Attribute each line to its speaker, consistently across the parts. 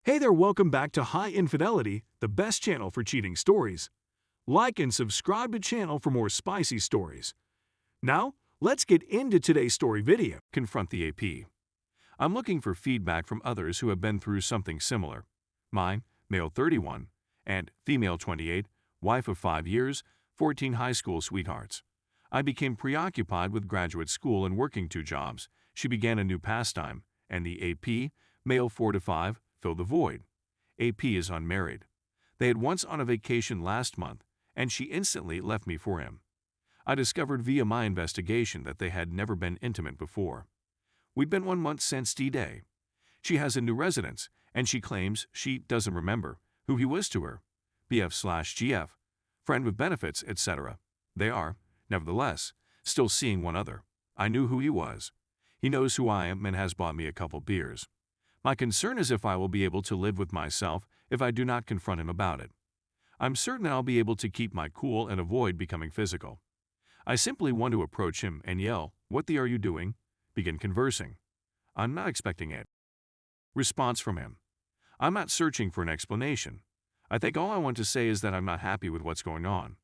Speaker 1: Hey there, welcome back to High Infidelity, the best channel for cheating stories. Like and subscribe to channel for more spicy stories. Now, let's get into today's story video. Confront the AP. I'm looking for feedback from others who have been through something similar. Mine, male 31, and female 28, wife of 5 years, 14 high school sweethearts. I became preoccupied with graduate school and working 2 jobs. She began a new pastime, and the AP, male 4 to 5, filled the void. AP is unmarried. They had once on a vacation last month, and she instantly left me for him. I discovered via my investigation that they had never been intimate before. We'd been 1 month since D-Day. She has a new residence, and she claims she doesn't remember who he was to her. BF/GF, friend with benefits, etc. They are, nevertheless, still seeing one other. I knew who he was. He knows who I am and has bought me a couple beers. My concern is if I will be able to live with myself if I do not confront him about it. I'm certain I'll be able to keep my cool and avoid becoming physical. I simply want to approach him and yell, "What the are you doing?" Begin conversing. I'm not expecting it. Response from him. I'm not searching for an explanation. I think all I want to say is that I'm not happy with what's going on.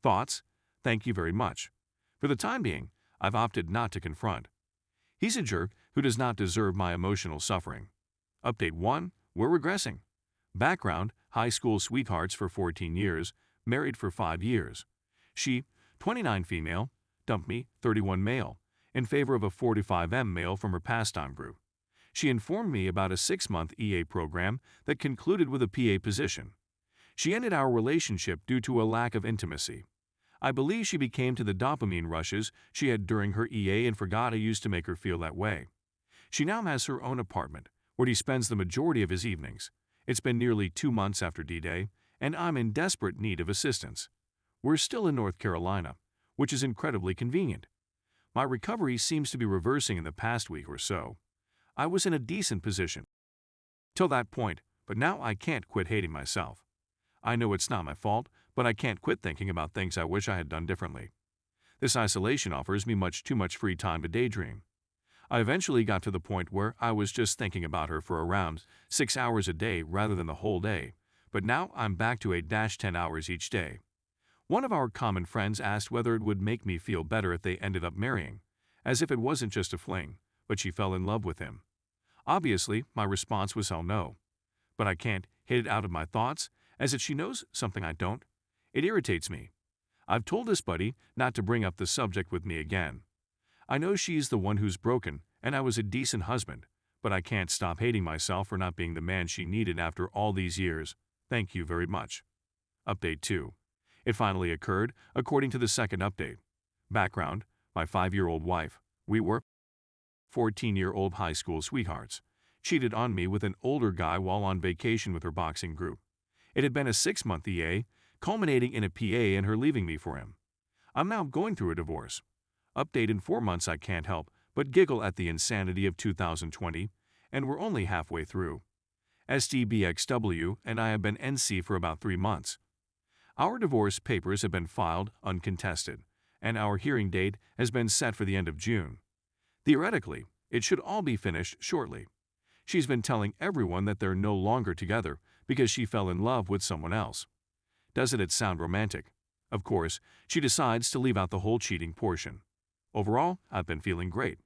Speaker 1: Thoughts? Thank you very much. For the time being, I've opted not to confront. He's a jerk who does not deserve my emotional suffering. Update 1. We're regressing. Background: high school sweethearts for 14 years, married for 5 years. She, 29 female, dumped me, 31 male, in favor of a 45M male from her pastime group. She informed me about a 6-month EA program that concluded with a PA position. She ended our relationship due to a lack of intimacy. I believe she became to the dopamine rushes she had during her EA and forgot I used to make her feel that way. She now has her own apartment, where he spends the majority of his evenings. It's been nearly 2 months after D-Day, and I'm in desperate need of assistance. We're still in North Carolina, which is incredibly convenient. My recovery seems to be reversing in the past week or so. I was in a decent position till that point, but now I can't quit hating myself. I know it's not my fault, but I can't quit thinking about things I wish I had done differently. This isolation offers me much too much free time to daydream. I eventually got to the point where I was just thinking about her for around 6 hours a day rather than the whole day, but now I'm back to 8-10 hours each day. One of our common friends asked whether it would make me feel better if they ended up marrying, as if it wasn't just a fling, but she fell in love with him. Obviously, my response was hell no. But I can't hit it out of my thoughts, as if she knows something I don't. It irritates me. I've told this buddy not to bring up the subject with me again. I know she's the one who's broken, and I was a decent husband, but I can't stop hating myself for not being the man she needed after all these years. Thank you very much. Update 2. It finally occurred, according to the second update. Background: my 5-year-old wife. We were 14-year-old high school sweethearts. Cheated on me with an older guy while on vacation with her boxing group. It had been a 6-month EA, culminating in a PA and her leaving me for him. I'm now going through a divorce. Update: in 4 months I can't help but giggle at the insanity of 2020, and we're only halfway through. SDBXW and I have been NC for about 3 months. Our divorce papers have been filed uncontested, and our hearing date has been set for the end of June. Theoretically, it should all be finished shortly. She's been telling everyone that they're no longer together because she fell in love with someone else. Doesn't it sound romantic? Of course, she decides to leave out the whole cheating portion. Overall, I've been feeling great.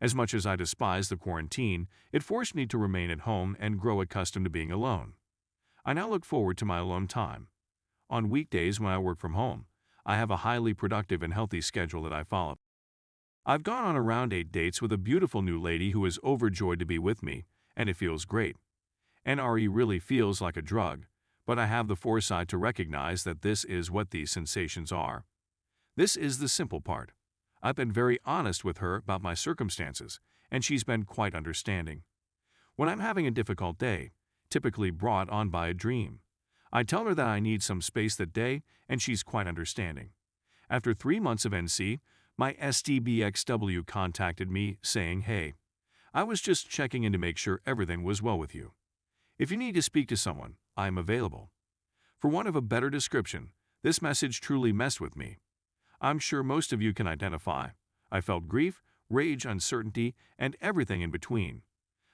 Speaker 1: As much as I despise the quarantine, it forced me to remain at home and grow accustomed to being alone. I now look forward to my alone time. On weekdays when I work from home, I have a highly productive and healthy schedule that I follow. I've gone on around 8 dates with a beautiful new lady who is overjoyed to be with me, and it feels great. NRE really feels like a drug, but I have the foresight to recognize that this is what these sensations are. This is the simple part. I've been very honest with her about my circumstances, and she's been quite understanding. When I'm having a difficult day, typically brought on by a dream, I tell her that I need some space that day, and she's quite understanding. After 3 months of NC, my SDBXW contacted me saying, "Hey, I was just checking in to make sure everything was well with you. If you need to speak to someone, I am available." For want of a better description, this message truly messed with me. I'm sure most of you can identify. I felt grief, rage, uncertainty, and everything in between.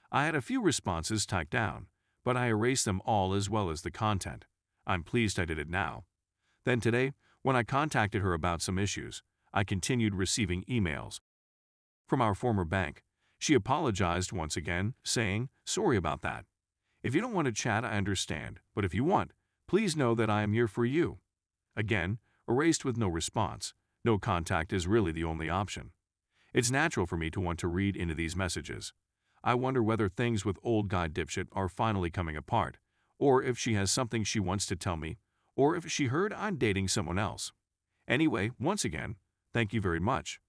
Speaker 1: I had a few responses typed down, but I erased them all as well as the content. I'm pleased I did it now. Then today, when I contacted her about some issues, I continued receiving emails from our former bank. She apologized once again, saying, "Sorry about that. If you don't want to chat, I understand, but if you want, please know that I am here for you." Again, erased with no response. No contact is really the only option. It's natural for me to want to read into these messages. I wonder whether things with old guy dipshit are finally coming apart, or if she has something she wants to tell me, or if she heard I'm dating someone else. Anyway, once again, thank you very much.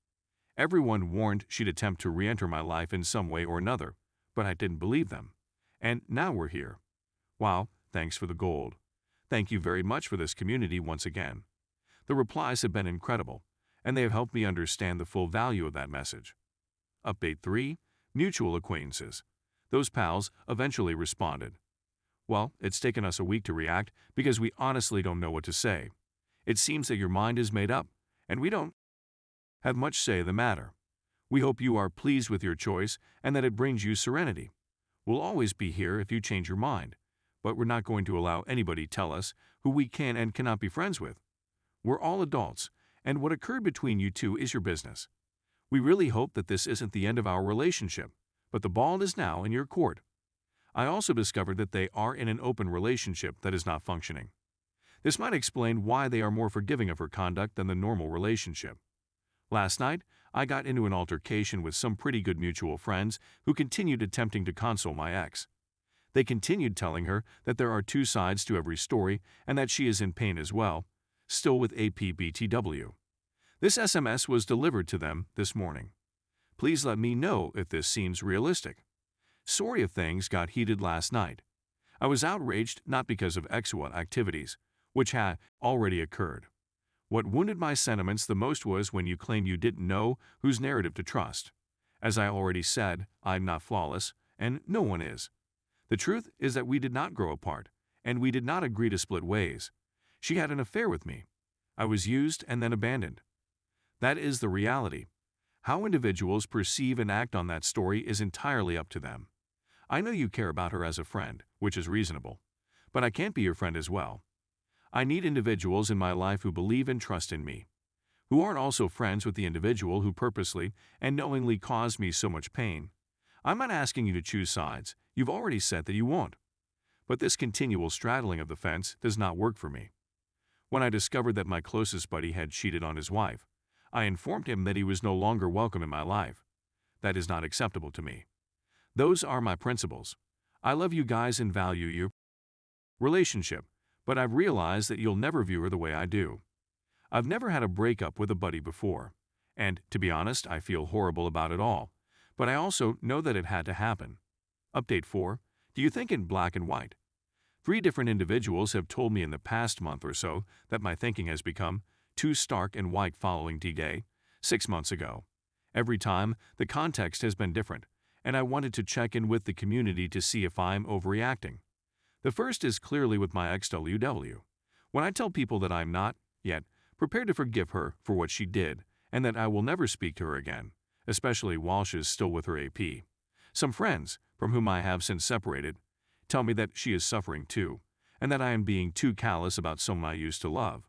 Speaker 1: Everyone warned she'd attempt to re-enter my life in some way or another, but I didn't believe them. And now we're here. Wow, thanks for the gold. Thank you very much for this community once again. The replies have been incredible, and they have helped me understand the full value of that message. Update 3. Mutual acquaintances. Those pals eventually responded. Well, it's taken us a week to react because we honestly don't know what to say. It seems that your mind is made up, and we don't have much say in the matter. We hope you are pleased with your choice and that it brings you serenity. We'll always be here if you change your mind, but we're not going to allow anybody tell us who we can and cannot be friends with. We're all adults, and what occurred between you two is your business. We really hope that this isn't the end of our relationship, but the ball is now in your court. I also discovered that they are in an open relationship that is not functioning. This might explain why they are more forgiving of her conduct than the normal relationship. Last night, I got into an altercation with some pretty good mutual friends who continued attempting to console my ex. They continued telling her that there are two sides to every story and that she is in pain as well, still with APBTW. This SMS was delivered to them this morning. Please let me know if this seems realistic. Sorry if things got heated last night. I was outraged not because of EXWA activities, which had already occurred. What wounded my sentiments the most was when you claimed you didn't know whose narrative to trust. As I already said, I'm not flawless, and no one is. The truth is that we did not grow apart, and we did not agree to split ways. She had an affair with me. I was used and then abandoned. That is the reality. How individuals perceive and act on that story is entirely up to them. I know you care about her as a friend, which is reasonable, but I can't be your friend as well. I need individuals in my life who believe and trust in me, who aren't also friends with the individual who purposely and knowingly caused me so much pain. I'm not asking you to choose sides. You've already said that you won't. But this continual straddling of the fence does not work for me. When I discovered that my closest buddy had cheated on his wife, I informed him that he was no longer welcome in my life. That is not acceptable to me. Those are my principles. I love you guys and value your relationship, but I've realized that you'll never view her the way I do. I've never had a breakup with a buddy before, and, to be honest, I feel horrible about it all, but I also know that it had to happen. Update 4. Do you think in black and white? 3 different individuals have told me in the past month or so that my thinking has become too stark and white following D-Day, 6 months ago. Every time, the context has been different, and I wanted to check in with the community to see if I'm overreacting. The first is clearly with my ex-WW. When I tell people that I'm not, yet, prepared to forgive her for what she did, and that I will never speak to her again, especially while she's still with her AP. Some friends, from whom I have since separated, tell me that she is suffering too, and that I am being too callous about someone I used to love.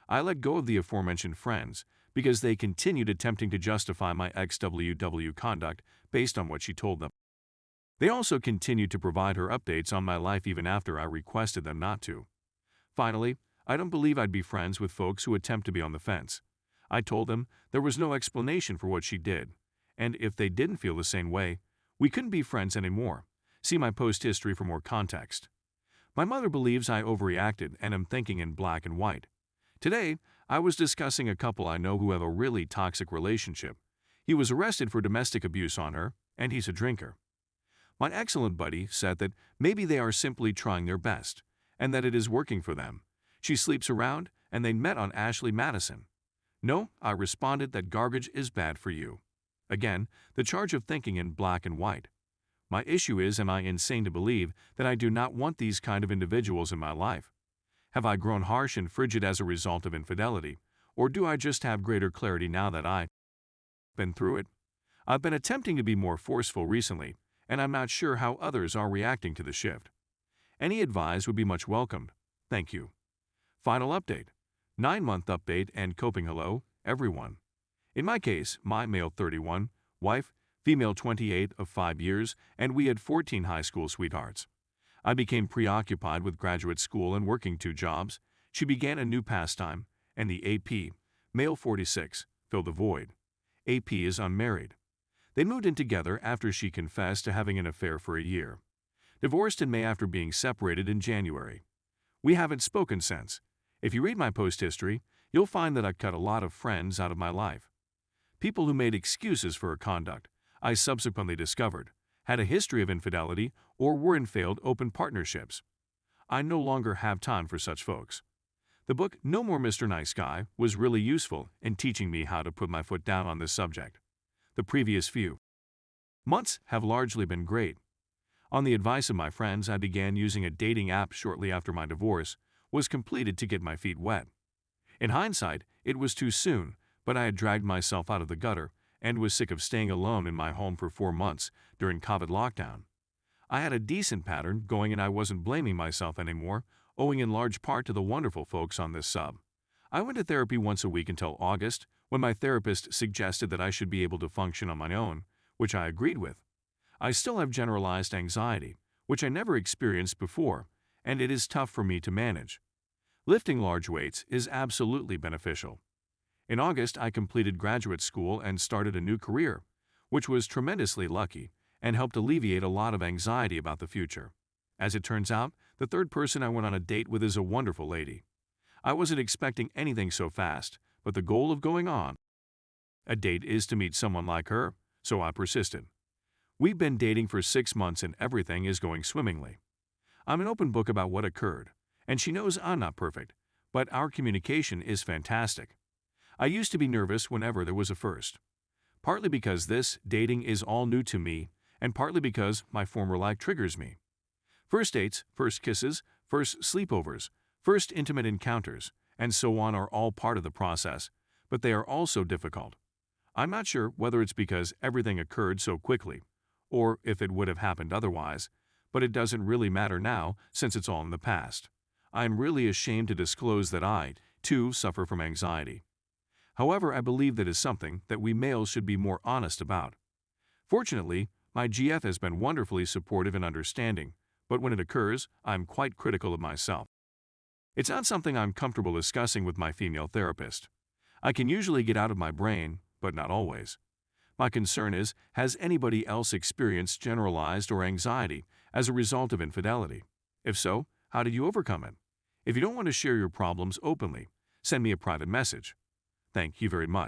Speaker 1: I let go of the aforementioned friends because they continued attempting to justify my ex-WW conduct based on what she told them. They also continued to provide her updates on my life even after I requested them not to. Finally, I don't believe I'd be friends with folks who attempt to be on the fence. I told them there was no explanation for what she did, and if they didn't feel the same way, we couldn't be friends anymore. See my post history for more context. My mother believes I overreacted and am thinking in black and white. Today, I was discussing a couple I know who have a really toxic relationship. He was arrested for domestic abuse on her, and he's a drinker. My excellent buddy said that maybe they are simply trying their best, and that it is working for them. She sleeps around, and they met on Ashley Madison. No, I responded that garbage is bad for you. Again, the charge of thinking in black and white. My issue is, am I insane to believe that I do not want these kind of individuals in my life? Have I grown harsh and frigid as a result of infidelity, or do I just have greater clarity now that I've been through it? I've been attempting to be more forceful recently, and I'm not sure how others are reacting to the shift. Any advice would be much welcomed. Thank you. Final update. 9-month update and coping. Hello, everyone. In my case, my male 31, wife, female 28 of 5 years, and we had 14 high school sweethearts. I became preoccupied with graduate school and working 2 jobs. She began a new pastime, and the AP, male 46, filled the void. AP is unmarried. They moved in together after she confessed to having an affair for a year. Divorced in May after being separated in January. We haven't spoken since. If you read my post history, you'll find that I cut a lot of friends out of my life. People who made excuses for her conduct, I subsequently discovered, had a history of infidelity or were in failed open partnerships. I no longer have time for such folks. The book No More Mr. Nice Guy was really useful in teaching me how to put my foot down on this subject. The previous few months have largely been great. On the advice of my friends, I began using a dating app shortly after my divorce was completed to get my feet wet. In hindsight, it was too soon, but I had dragged myself out of the gutter and was sick of staying alone in my home for 4 months during COVID lockdown. I had a decent pattern going and I wasn't blaming myself anymore, owing in large part to the wonderful folks on this sub. I went to therapy once a week until August, when my therapist suggested that I should be able to function on my own, which I agreed with. I still have generalized anxiety, which I never experienced before, and it is tough for me to manage. Lifting large weights is absolutely beneficial. In August, I completed graduate school and started a new career, which was tremendously lucky and helped alleviate a lot of anxiety about the future. As it turns out, the third person I went on a date with is a wonderful lady. I wasn't expecting anything so fast, but the goal of going on a date is to meet someone like her, so I persisted. We've been dating for 6 months and everything is going swimmingly. I'm an open book about what occurred, and she knows I'm not perfect, but our communication is fantastic. I used to be nervous whenever there was a first. Partly because this dating is all new to me, and partly because my former life triggers me. First dates, first kisses, first sleepovers, first intimate encounters, and so on are all part of the process, but they are also difficult. I'm not sure whether it's because everything occurred so quickly, or if it would have happened otherwise, but it doesn't really matter now since it's all in the past. I'm really ashamed to disclose that I, too, suffer from anxiety. However, I believe that is something that we males should be more honest about. Fortunately, my GF has been wonderfully supportive and understanding, but when it occurs, I'm quite critical of myself. It's not something I'm comfortable discussing with my female therapist. I can usually get out of my brain, but not always. My concern is, has anybody else experienced generalized or anxiety as a result of infidelity? If so, how did you overcome it? If you don't want to share your problems openly, send me a private message. Thank you very much.